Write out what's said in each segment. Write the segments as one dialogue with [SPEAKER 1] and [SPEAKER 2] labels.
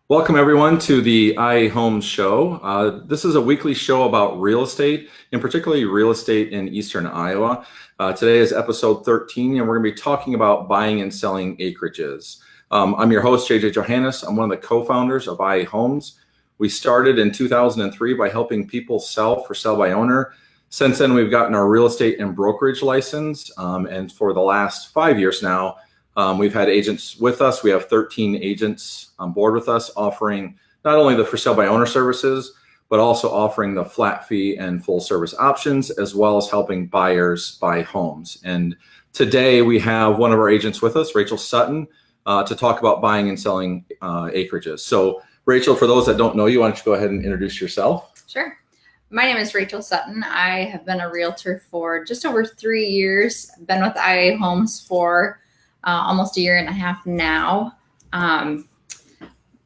[SPEAKER 1] Welcome, everyone, to the iHomes Show. This is a weekly show about real estate, and particularly real estate in Eastern Iowa. Today is episode 13, and we're going to be talking about buying and selling acreages. I'm your host, JJ Johannes. I'm one of the co-founders of iHomes. We started in 2003 by helping people sell for sell by owner. Since then, we've gotten our real estate and brokerage license, and for the last 5 years now, we've had agents with us. We have 13 agents on board with us, offering not only the for sale by owner services, but also offering the flat fee and full service options, as well as helping buyers buy homes. And today we have one of our agents with us, Rachel Sutton, to talk about buying and selling acreages. So Rachel, for those that don't know you, why don't you go ahead and introduce yourself?
[SPEAKER 2] Sure. My name is Rachel Sutton. I have been a realtor for just over 3 years. I've been with iHomes for almost a year and a half now.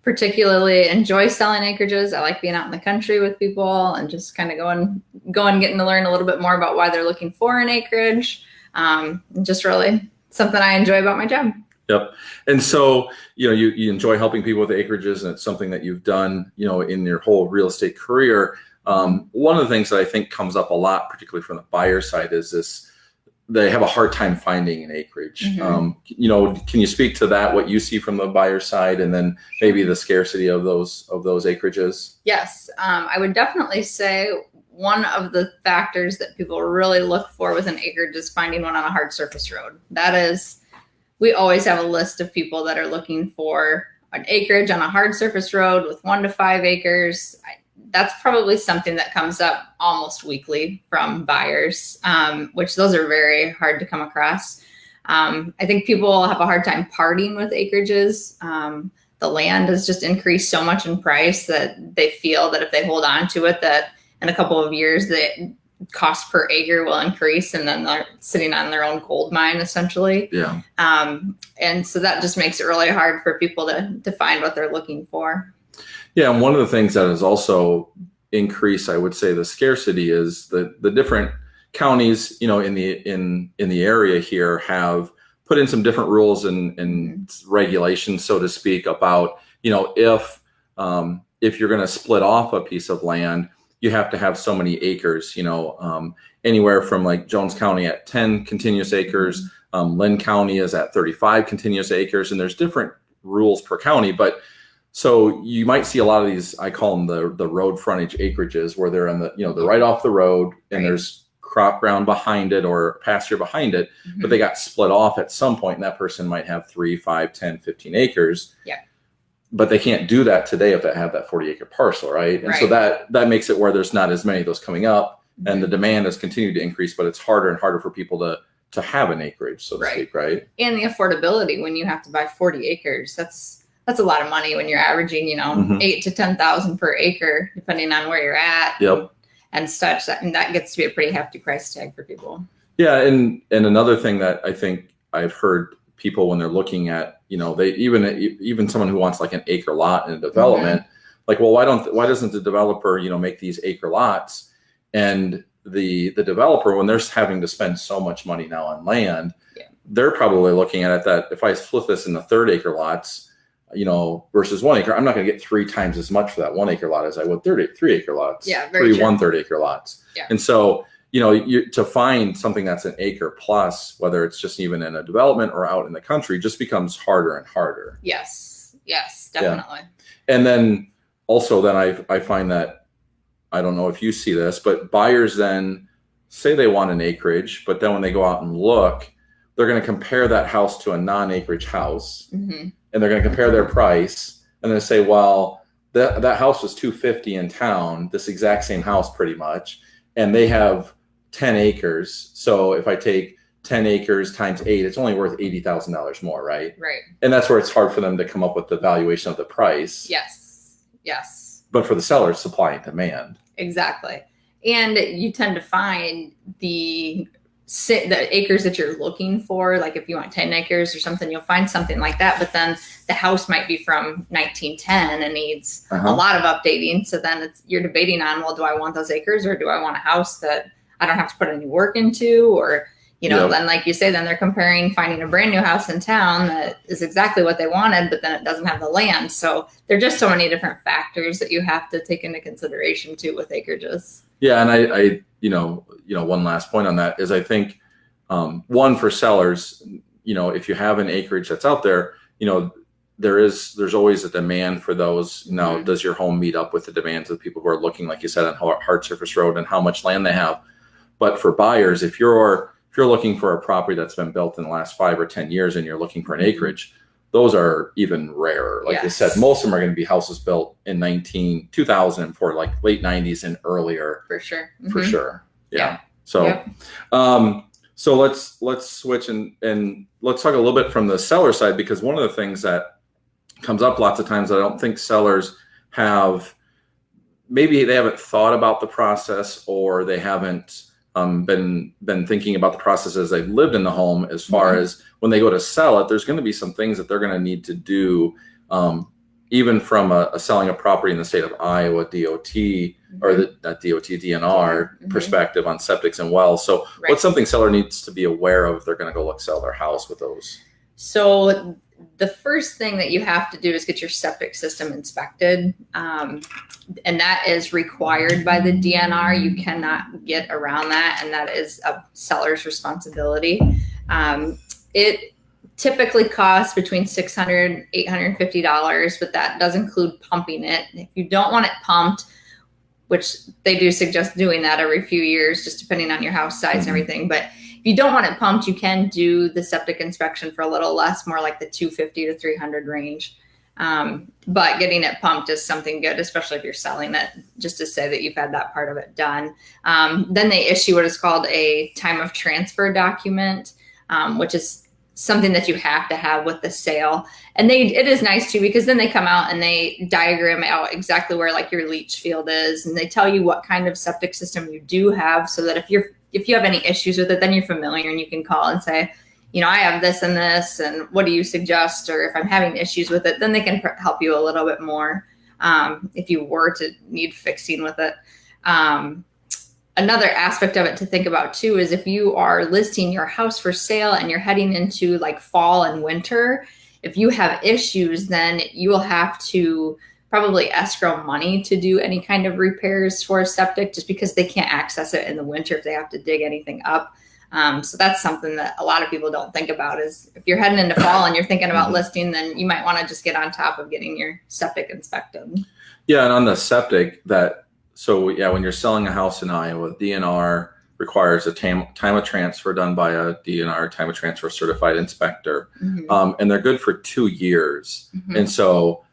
[SPEAKER 2] Particularly enjoy selling acreages. I like being out in the country with people and just kind of getting to learn a little bit more about why they're looking for an acreage. Just really something I enjoy about my job.
[SPEAKER 1] Yep. And so, you enjoy helping people with acreages, and it's something that you've done, in your whole real estate career. One of the things that I think comes up a lot, particularly from the buyer side, is this. They have a hard time finding an acreage.
[SPEAKER 2] Mm-hmm.
[SPEAKER 1] Can you speak to that, what you see from the buyer side, and then maybe the scarcity of those acreages?
[SPEAKER 2] Yes, I would definitely say one of the factors that people really look for with an acreage is finding one on a hard surface road. That is, we always have a list of people that are looking for an acreage on a hard surface road with 1 to 5 acres. That's probably something that comes up almost weekly from buyers, which those are very hard to come across. I think people have a hard time parting with acreages. The land has just increased so much in price that they feel that if they hold on to it, that in a couple of years, the cost per acre will increase, and then they're sitting on their own gold mine, essentially.
[SPEAKER 1] Yeah.
[SPEAKER 2] And so that just makes it really hard for people to find what they're looking for.
[SPEAKER 1] Yeah, and one of the things that has also increased, I would say, the scarcity is the different counties, in the area here have put in some different rules and regulations, so to speak, about if you're going to split off a piece of land, you have to have so many acres. Anywhere from like Jones County at 10 continuous acres, Lynn County is at 35 continuous acres, and there's different rules per county, but. So you might see a lot of these, I call them the road frontage acreages, where they're in they're right off the road, and there's crop ground behind it or pasture behind it, but they got split off at some point, and that person might have 3, 5, 10, 15 acres.
[SPEAKER 2] Yeah.
[SPEAKER 1] But they can't do that today if they have that 40-acre parcel, right? And so that makes it where there's not as many of those coming up, and the demand has continued to increase, but it's harder and harder for people to have an acreage, so to speak, right?
[SPEAKER 2] And the affordability when you have to buy 40 acres, that's a lot of money when you're averaging, 8 to 10,000 per acre, depending on where you're at.
[SPEAKER 1] Yep.
[SPEAKER 2] And such. And that gets to be a pretty hefty price tag for people.
[SPEAKER 1] Yeah. And another thing that I think I've heard people when they're looking at, they even someone who wants like an acre lot in a development, like, well, why doesn't the developer, make these acre lots? And the developer, when they're having to spend so much money now on land, they're probably looking at it that if I split this into 30-acre lots, versus 1 acre, I'm not going to get 3 times as much for that 1 acre lot as I would 3-acre lots.
[SPEAKER 2] Yeah, very true.
[SPEAKER 1] 1/3 acre lots.
[SPEAKER 2] Yeah.
[SPEAKER 1] And so, to find something that's an acre plus, whether it's just even in a development or out in the country, just becomes harder and harder.
[SPEAKER 2] Yes, definitely.
[SPEAKER 1] Yeah. And then also, I find that, I don't know if you see this, but buyers then say they want an acreage, but then when they go out and look, they're going to compare that house to a non-acreage house. And they're going to compare their price, and then say, well, that house was $250 in town, this exact same house pretty much, and they have 10 acres. So if I take 10 acres times 8, it's only worth $80,000 more, right?
[SPEAKER 2] Right.
[SPEAKER 1] And that's where it's hard for them to come up with the valuation of the price.
[SPEAKER 2] Yes.
[SPEAKER 1] But for the seller, it's supply and demand.
[SPEAKER 2] Exactly. And you tend to find the acres that you're looking for, like if you want 10 acres or something, you'll find something like that, but then the house might be from 1910 and needs a lot of updating. So then you're debating on, well, do I want those acres, or do I want a house that I don't have to put any work into? Or, Then like you say, then they're comparing finding a brand new house in town that is exactly what they wanted, but then it doesn't have the land. So there are just so many different factors that you have to take into consideration too with acreages.
[SPEAKER 1] Yeah. And I one last point on that is I think, one, for sellers, if you have an acreage that's out there, there's always a demand for those. Now, does your home meet up with the demands of the people who are looking, like you said, on hard surface road and how much land they have? But for buyers, if you're looking for a property that's been built in the last 5 or 10 years and you're looking for an acreage, those are even rarer. Like you said, most of them are going to be houses built in 2000 for like late 90s and earlier.
[SPEAKER 2] For sure.
[SPEAKER 1] For sure. Yeah. So, so let's switch and let's talk a little bit from the seller side, because one of the things that comes up lots of times that I don't think sellers have, maybe they haven't thought about the process, or they haven't been thinking about the process as they've lived in the home, as far as when they go to sell it, there's going to be some things that they're going to need to do, even from a selling a property in the state of Iowa DOT, or the DOT DNR perspective on septics and wells. So what's something seller needs to be aware of if they're going to go sell their house with those?
[SPEAKER 2] So the first thing that you have to do is get your septic system inspected. And that is required by the DNR. You cannot get around that. And that is a seller's responsibility. It typically costs between $600, $850, but that does include pumping it. If you don't want it pumped, which they do suggest doing that every few years, just depending on your house size and everything. But if you don't want it pumped, you can do the septic inspection for a little less, more like the $250 to $300 range. But getting it pumped is something good, especially if you're selling it, just to say that you've had that part of it done. Then they issue what is called a time of transfer document, which is something that you have to have with the sale. And it is nice too, because then they come out and they diagram out exactly where like your leach field is, and they tell you what kind of septic system you do have, so that if you have any issues with it, then you're familiar and you can call and say, I have this and this, and what do you suggest? Or if I'm having issues with it, then they can help you a little bit more if you were to need fixing with it. Another aspect of it to think about too is if you are listing your house for sale and you're heading into like fall and winter, if you have issues, then you will have to probably escrow money to do any kind of repairs for a septic, just because they can't access it in the winter if they have to dig anything up. So that's something that a lot of people don't think about, is if you're heading into fall and you're thinking about listing, then you might want to just get on top of getting your septic inspected. Yeah.
[SPEAKER 1] And on the septic, when you're selling a house in Iowa, DNR requires a time of transfer done by a DNR time of transfer certified inspector. And they're good for 2 years. And so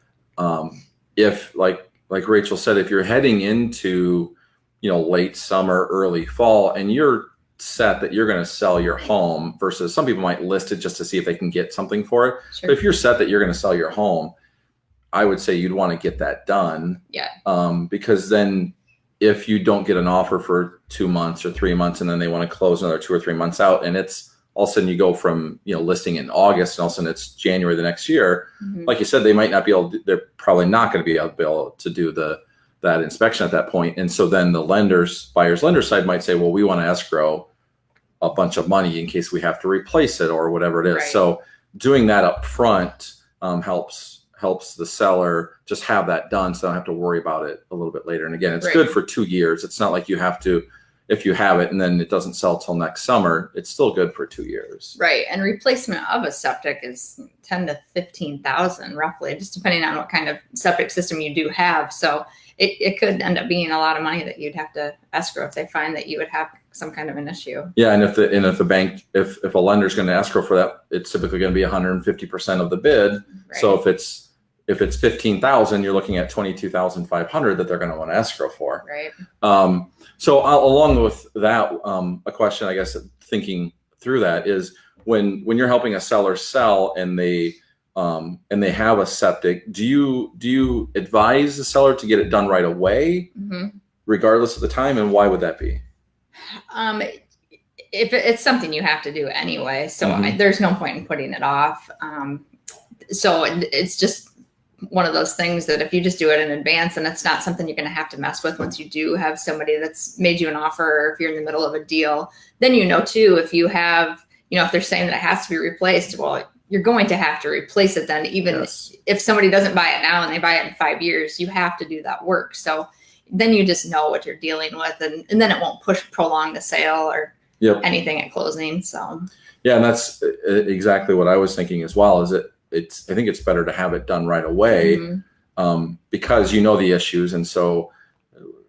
[SPEAKER 1] if like Rachel said, if you're heading into, late summer, early fall, and you're set that you're going to sell your home, versus some people might list it just to see if they can get something for it. But if you're set that you're going to sell your home, I would say you'd want to get that done. Because then if you don't get an offer for 2 months or 3 months, and then they want to close another 2 or 3 months out, and it's all of a sudden you go from, listing in August and all of a sudden it's January the next year, like you said, they might not be able to, they're probably not going to be able to do that inspection at that point. And so then the buyer's lender side might say, well, we want to escrow a bunch of money in case we have to replace it or whatever it is. So doing that up front helps the seller just have that done, so they don't have to worry about it a little bit later. And again, it's good for 2 years. It's not like you have to, if you have it and then it doesn't sell till next summer, it's still good for 2 years.
[SPEAKER 2] Right. And replacement of a septic is 10 to 15,000 roughly, just depending on what kind of septic system you do have. So it could end up being a lot of money that you'd have to escrow if they find that you would have some kind of an issue.
[SPEAKER 1] Yeah. And if the bank, if a lender's going to escrow for that, it's typically going to be 150% of the bid. So if it's 15,000, you're looking at 22,500 that they're going to want to escrow for. So along with that, a question, I guess, thinking through that is when you're helping a seller sell and they have a septic, do you advise the seller to get it done right away, regardless of the time, and why would that be?
[SPEAKER 2] If it's something you have to do anyway, so there's no point in putting it off. So it's just one of those things that if you just do it in advance, and it's not something you're going to have to mess with once you do have somebody that's made you an offer, or if you're in the middle of a deal, then too, if you have, if they're saying that it has to be replaced, well, you're going to have to replace it then, even if somebody doesn't buy it now and they buy it in 5 years, you have to do that work. So then you just know what you're dealing with, and then it won't prolong the sale or anything at closing. So
[SPEAKER 1] yeah, and that's exactly what I was thinking as well. I think it's better to have it done right away, because the issues, and so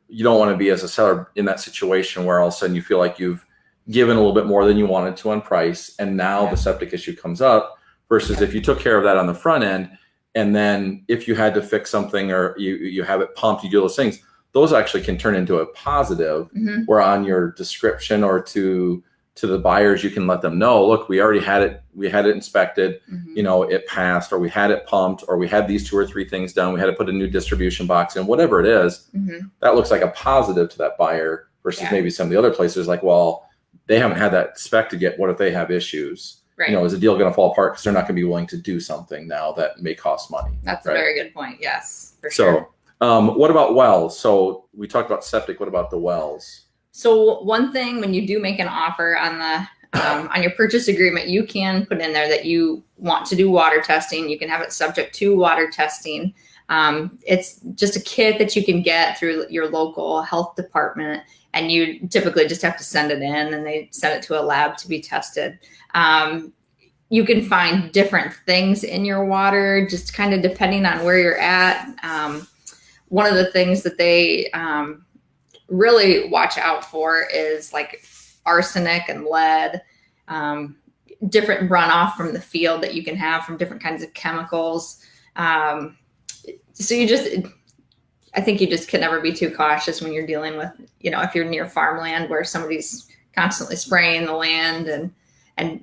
[SPEAKER 1] you don't want to be, as a seller, in that situation where all of a sudden you feel like you've given a little bit more than you wanted to on price, and now the septic issue comes up. Versus if you took care of that on the front end, and then if you had to fix something, or you have it pumped, you do those things, those actually can turn into a positive, where on your description or to the buyers, you can let them know, look, we already had it inspected, it passed, or we had it pumped, or we had these 2 or 3 things done, we had to put a new distribution box in, whatever it is. That looks like a positive to that buyer, versus maybe some of the other places like, well, they haven't had that inspected yet, what if they have issues? Right. Is the deal going to fall apart because they're not going to be willing to do something now that may cost money? That's
[SPEAKER 2] a very good point. Yes, for sure.
[SPEAKER 1] So what about wells? So we talked about septic. What about the wells?
[SPEAKER 2] So one thing, when you do make an offer on on your purchase agreement, you can put in there that you want to do water testing. You can have it subject to water testing. It's just a kit that you can get through your local health department, and you typically just have to send it in, and they send it to a lab to be tested. You can find different things in your water, just kind of depending on where you're at. One of the things that they really watch out for is like arsenic and lead, different runoff from the field that you can have from different kinds of chemicals. So I think you just can never be too cautious when you're dealing with, if you're near farmland where somebody's constantly spraying the land and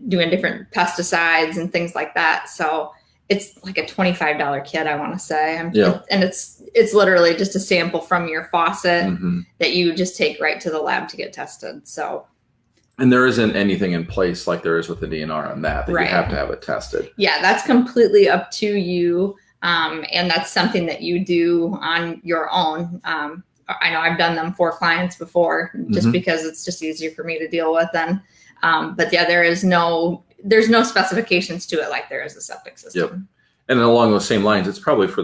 [SPEAKER 2] doing different pesticides and things like that. So it's like a $25 kit, I want to say. And it's literally just a sample from your faucet that you just take right to the lab to get tested. So.
[SPEAKER 1] And there isn't anything in place like there is with the DNR on that you have to have it tested.
[SPEAKER 2] Yeah, that's completely up to you. And that's something that you do on your own. I know I've done them for clients before, just because it's just easier for me to deal with them. But yeah, there's no specifications to it like there is a septic system.
[SPEAKER 1] Yep. And along those same lines, it's better for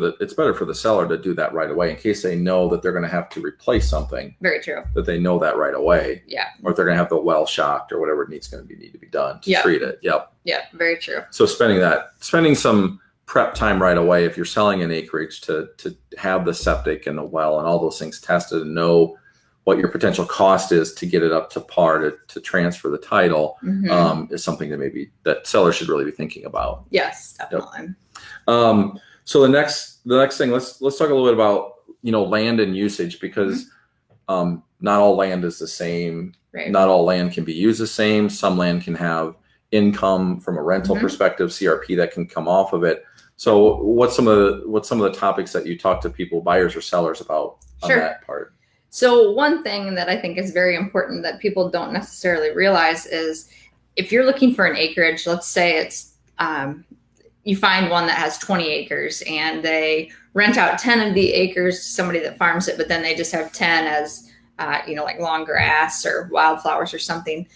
[SPEAKER 1] the seller to do that right away in case they know that they're going to have to replace something.
[SPEAKER 2] Very true.
[SPEAKER 1] That they know that right away.
[SPEAKER 2] Yeah.
[SPEAKER 1] Or if they're going to have the well shocked or whatever need to be done to treat it. Yep.
[SPEAKER 2] Yeah, very true.
[SPEAKER 1] So spending some prep time right away, if you're selling an acreage, to have the septic and the well and all those things tested and know what your potential cost is to get it up to par to transfer the title, is something that sellers should really be thinking about.
[SPEAKER 2] Yes, definitely.
[SPEAKER 1] Yep. So the next thing, let's talk a little bit about land and usage, because not all land is the same. Right. Not all land can be used the same. Some land can have income from a rental perspective, CRP that can come off of it. So what's some of the topics that you talk to people, buyers or sellers, about on that part?
[SPEAKER 2] So one thing that I think is very important that people don't necessarily realize is, if you're looking for an acreage, let's say it's you find one that has 20 acres and they rent out 10 of the acres to somebody that farms it, but then they just have 10 as like long grass or wildflowers or something.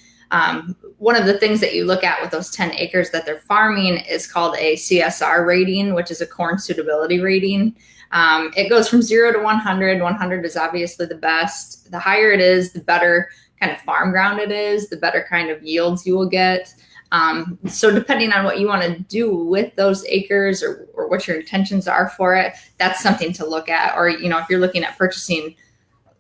[SPEAKER 2] One of the things that you look at with those 10 acres that they're farming is called a CSR rating, which is a corn suitability rating. It goes from 0 to 100. 100 is obviously the best. The higher it is, the better kind of farm ground it is, the better kind of yields you will get. So depending on what you want to do with those acres or what your intentions are for it, that's something to look at. Or, if you're looking at purchasing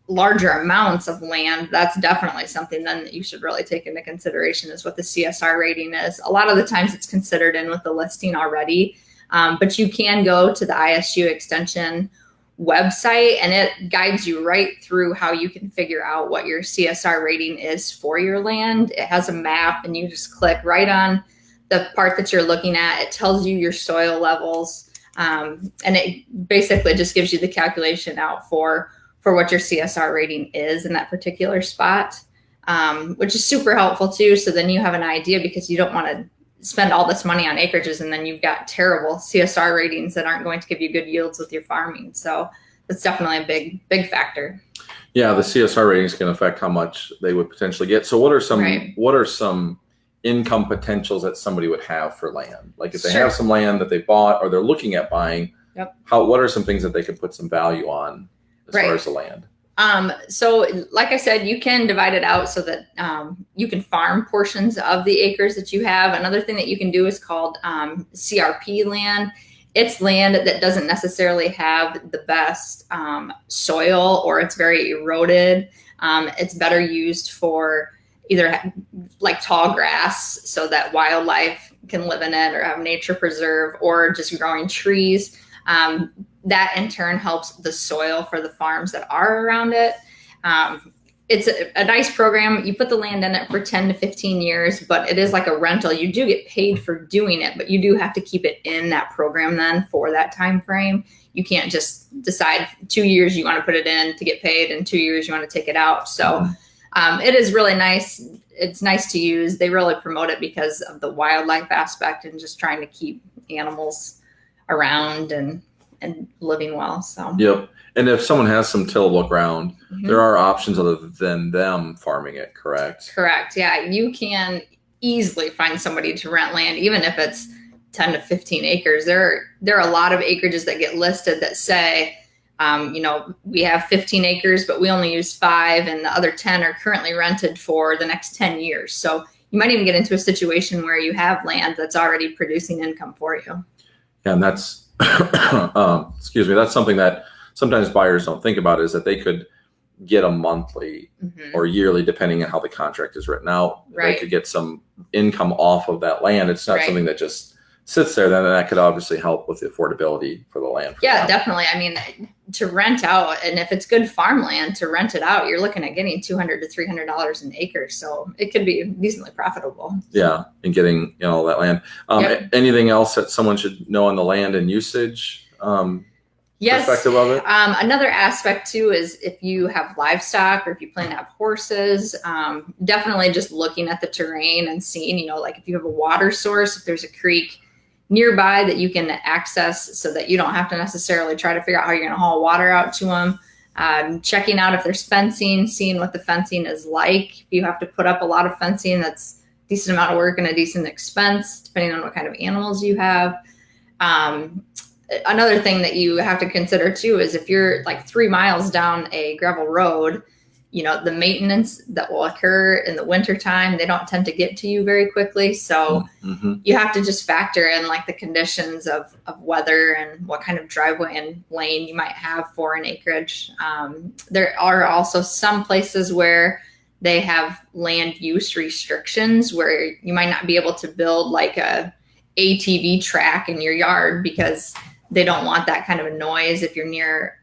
[SPEAKER 2] larger amounts of land, that's definitely something then that you should really take into consideration, is what the CSR rating is. A lot of the times it's considered in with the listing already, but you can go to the ISU extension website and it guides you right through how you can figure out what your CSR rating is for your land. It has a map and you just click right on the part that you're looking at. It tells you your soil levels, and it basically just gives you the calculation out for what your CSR rating is in that particular spot, which is super helpful too. So then you have an idea, because you don't want to spend all this money on acreages and then you've got terrible CSR ratings that aren't going to give you good yields with your farming. So that's definitely a big factor.
[SPEAKER 1] Yeah, the CSR ratings can affect how much they would potentially get. So what are some income potentials that somebody would have for land? Like if they have some land that they bought or they're looking at buying, what are some things that they could put some value on as far as the land?
[SPEAKER 2] So like I said, you can divide it out so that you can farm portions of the acres that you have. Another thing that you can do is called CRP land. It's land that doesn't necessarily have the best soil, or it's very eroded. It's better used for either like tall grass so that wildlife can live in it, or have nature preserve, or just growing trees. That in turn helps the soil for the farms that are around it. It's a nice program. You put the land in it for 10 to 15 years, but it is like a rental. You do get paid for doing it, but you do have to keep it in that program then for that time frame. You can't just decide 2 years you want to put it in to get paid and 2 years you want to take it out. So it is really nice. It's nice to use. They really promote it because of the wildlife aspect and just trying to keep animals around and living well. So
[SPEAKER 1] yep. And if someone has some tillable ground, there are options other than them farming it, correct? Correct.
[SPEAKER 2] Yeah, you can easily find somebody to rent land, even if it's 10 to 15 acres. There are a lot of acreages that get listed that say, we have 15 acres, but we only use 5, and the other 10 are currently rented for the next 10 years. So you might even get into a situation where you have land that's already producing income for you.
[SPEAKER 1] Yeah, and that's that's something that sometimes buyers don't think about, is that they could get a monthly or yearly, depending on how the contract is written out. They could get some income off of that land. It's not something that just sits there. Then that could obviously help with the affordability for the land.
[SPEAKER 2] Yeah, definitely. I mean, to rent out, and if it's good farmland, to rent it out, you're looking at getting $200 to $300 an acre. So it could be decently profitable.
[SPEAKER 1] Yeah, and getting that land. Anything else that someone should know on the land and usage? Perspective of it?
[SPEAKER 2] Another aspect too is if you have livestock or if you plan to have horses, definitely just looking at the terrain and seeing, like if you have a water source, if there's a creek nearby that you can access so that you don't have to necessarily try to figure out how you're going to haul water out to them. Checking out if there's fencing, seeing what the fencing is like. If you have to put up a lot of fencing, that's a decent amount of work and a decent expense, depending on what kind of animals you have. Another thing that you have to consider too is if you're like 3 miles down a gravel road, the maintenance that will occur in the wintertime, they don't tend to get to you very quickly. So you have to just factor in like the conditions of weather and what kind of driveway and lane you might have for an acreage. There are also some places where they have land use restrictions where you might not be able to build like a ATV track in your yard because they don't want that kind of a noise if you're near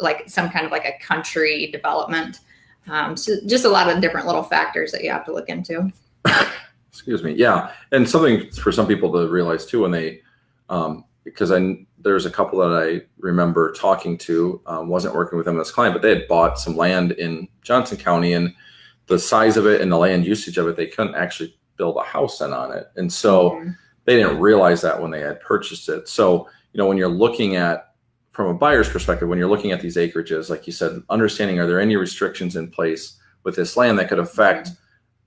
[SPEAKER 2] like some kind of like a country development. So just a lot of different little factors that you have to look into.
[SPEAKER 1] Excuse me. Yeah. And something for some people to realize too, when they, because there's a couple that I remember talking to, wasn't working with them as a client, but they had bought some land in Johnson County, and the size of it and the land usage of it, they couldn't actually build a house on it. And so they didn't realize that when they had purchased it. So, when you're looking at, from a buyer's perspective, when you're looking at these acreages, like you said, understanding, are there any restrictions in place with this land that could affect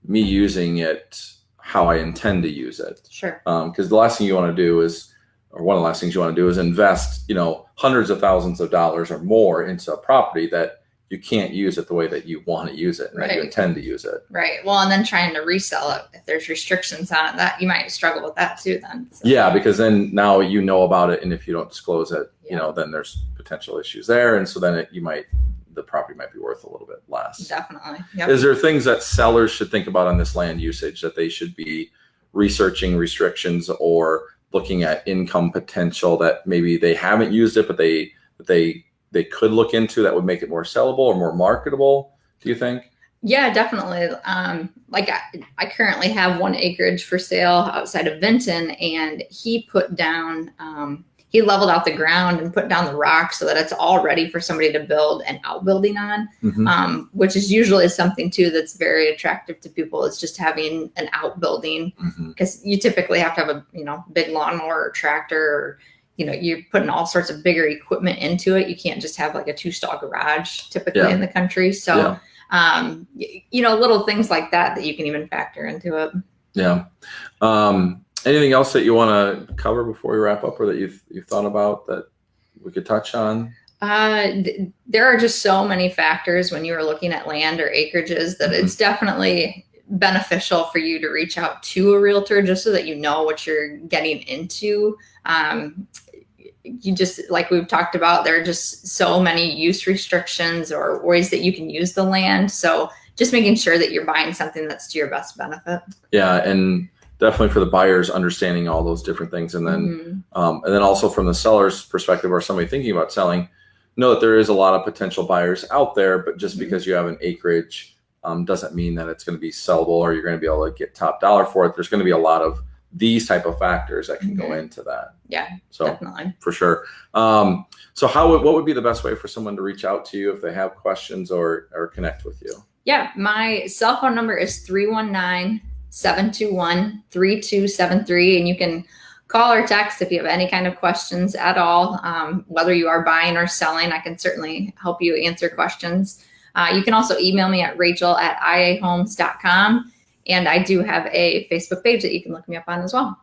[SPEAKER 1] me using it how I intend to use it?
[SPEAKER 2] Sure.
[SPEAKER 1] Because the last thing you want to do is, or one of the last things you want to do is invest, hundreds of thousands of dollars or more into a property that you can't use it the way that you want to use it and that you intend to use it.
[SPEAKER 2] Right. Well, and then trying to resell it, if there's restrictions on it, that you might struggle with that too then. So.
[SPEAKER 1] Yeah, because then now you know about it, and if you don't disclose it, then there's potential issues there, and so then the property might be worth a little bit less.
[SPEAKER 2] Definitely. Yep.
[SPEAKER 1] Is there things that sellers should think about on this land usage that they should be researching restrictions or looking at income potential that maybe they haven't used it, but they could look into that would make it more sellable or more marketable, do you think?
[SPEAKER 2] Yeah, definitely. Like I currently have 1 acreage for sale outside of Vinton, and he put down, he leveled out the ground and put down the rock so that it's all ready for somebody to build an outbuilding on, which is usually something too that's very attractive to people, is just having an outbuilding, because you typically have to have a big lawnmower or tractor, or you're putting all sorts of bigger equipment into it. You can't just have like a 2-stall garage typically in the country. So little things like that you can even factor into it. Yeah.
[SPEAKER 1] Anything else that you want to cover before we wrap up, or that you've thought about that we could touch on?
[SPEAKER 2] There are just so many factors when you are looking at land or acreages that it's definitely beneficial for you to reach out to a realtor, just so that you know what you're getting into. You just, like we've talked about, there are just so many use restrictions or ways that you can use the land. So just making sure that you're buying something that's to your best benefit.
[SPEAKER 1] Yeah. And definitely for the buyers, understanding all those different things. And then, and then also from the seller's perspective, or somebody thinking about selling, know that there is a lot of potential buyers out there, but just because you have an acreage doesn't mean that it's going to be sellable, or you're going to be able to get top dollar for it. There's going to be a lot of these type of factors that can go into that.
[SPEAKER 2] Yeah,
[SPEAKER 1] so
[SPEAKER 2] definitely.
[SPEAKER 1] For sure. So what would be the best way for someone to reach out to you if they have questions or connect with you?
[SPEAKER 2] Yeah, my cell phone number is 319-721-3273. And you can call or text if you have any kind of questions at all. Whether you are buying or selling, I can certainly help you answer questions. You can also email me at rachel@iahomes.com. And I do have a Facebook page that you can look me up on as well.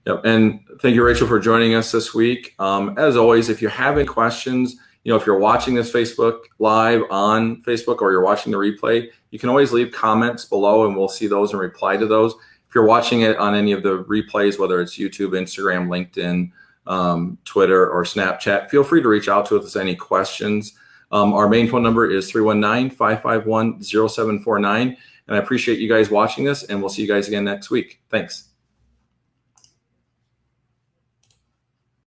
[SPEAKER 1] Yep. And thank you, Rachel, for joining us this week. As always, if you have any questions, if you're watching this Facebook Live on Facebook, or you're watching the replay, you can always leave comments below and we'll see those and reply to those. If you're watching it on any of the replays, whether it's YouTube, Instagram, LinkedIn, Twitter, or Snapchat, feel free to reach out to us with any questions. Our main phone number is 319-551-0749. And I appreciate you guys watching this, and we'll see you guys again next week. Thanks.